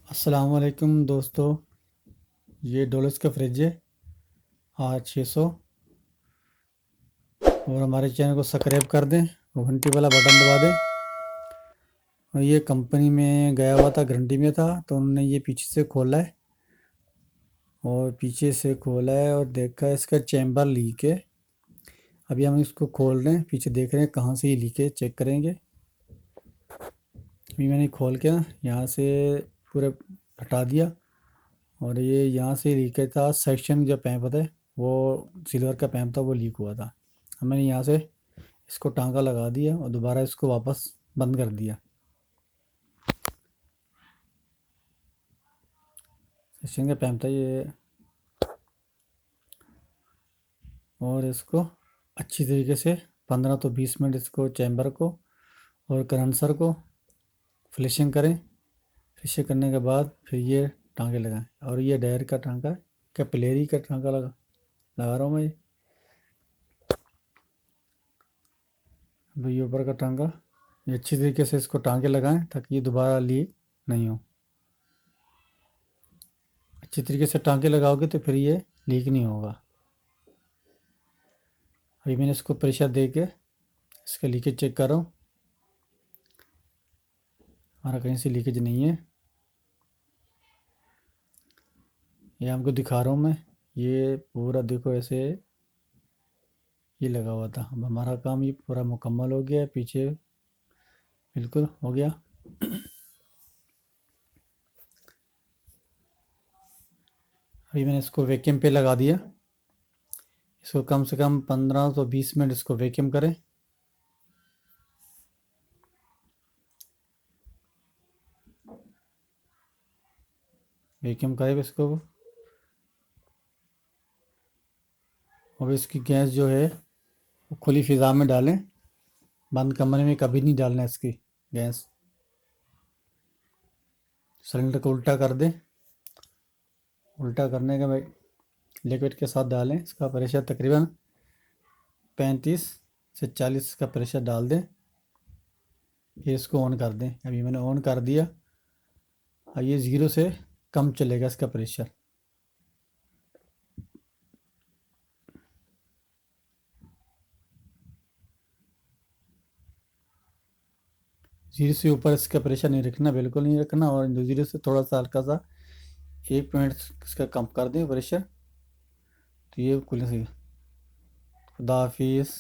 अस्सलाम वालेकुम दोस्तों। ये डोलस का फ्रिज है R600। और हमारे चैनल को सब्सक्राइब कर दें और घंटी वाला बटन दबा दें। और ये कंपनी में गया हुआ था, गारंटी में था, तो उन्होंने ये पीछे से खोला है और देखा है इसका चैम्बर लीक है। अभी हम इसको खोल रहे हैं, पीछे देख रहे हैं कहाँ से ये लीक है, चेक करेंगे। अभी मैंने खोल के ना यहाँ से पूरे हटा दिया और ये यहाँ से लीकेज था। सेक्शन जो पैप है वो सिल्वर का पैप था, वो लीक हुआ था। अब मैंने यहाँ से इसको टांका लगा दिया और दोबारा इसको वापस बंद कर दिया। सेक्शन का पैप था ये। और इसको अच्छी तरीके से 15 तो 20 मिनट इसको चैम्बर को और कंडेंसर को फिनिशिंग करें। फिनिशिंग करने के बाद फिर ये टांके लगाएं। और ये डायर का टांका, कैपिलरी का टांका लगा रहा हूँ मैं। ये ऊपर का टांका, ये अच्छी तरीके से इसको टांके लगाएं ताकि ये दोबारा लीक नहीं हो। अच्छी तरीके से टांके लगाओगे तो फिर ये लीक नहीं होगा। अभी मैंने इसको प्रेशर दे के इसका लीकेज चेक कर रहा हूँ। हमारा कहीं से लीकेज नहीं है। ये आपको दिखा रहा हूँ मैं। ये पूरा देखो ऐसे ये लगा हुआ था। अब हमारा काम ये पूरा मुकम्मल हो गया है, पीछे बिल्कुल हो गया। अभी मैंने इसको वैक्यूम पे लगा दिया। इसको कम से कम 15 तो 20 मिनट इसको वैक्यूम करें। वैक्यूम करें इसको। अब इसकी गैस जो है वो खुली फिज़ा में डालें। बंद कमरे में कभी नहीं डालना इसकी गैस। सिलेंडर को उल्टा कर दें। उल्टा करने के बाद लिक्विड के साथ डालें। इसका प्रेशर तकरीबन 35 से 40 का प्रेशर डाल दें। फिर इसको ऑन कर दें। अभी मैंने ऑन कर दिया। अब ये 0 से कम चलेगा इसका प्रेशर। 0 से ऊपर इसका प्रेशर नहीं रखना, बिल्कुल नहीं रखना। और 0 से थोड़ा सा हल्का सा 1 मिनट इसका कम कर दें प्रेशर, तो ये खुल से। खुदा हाफिज़।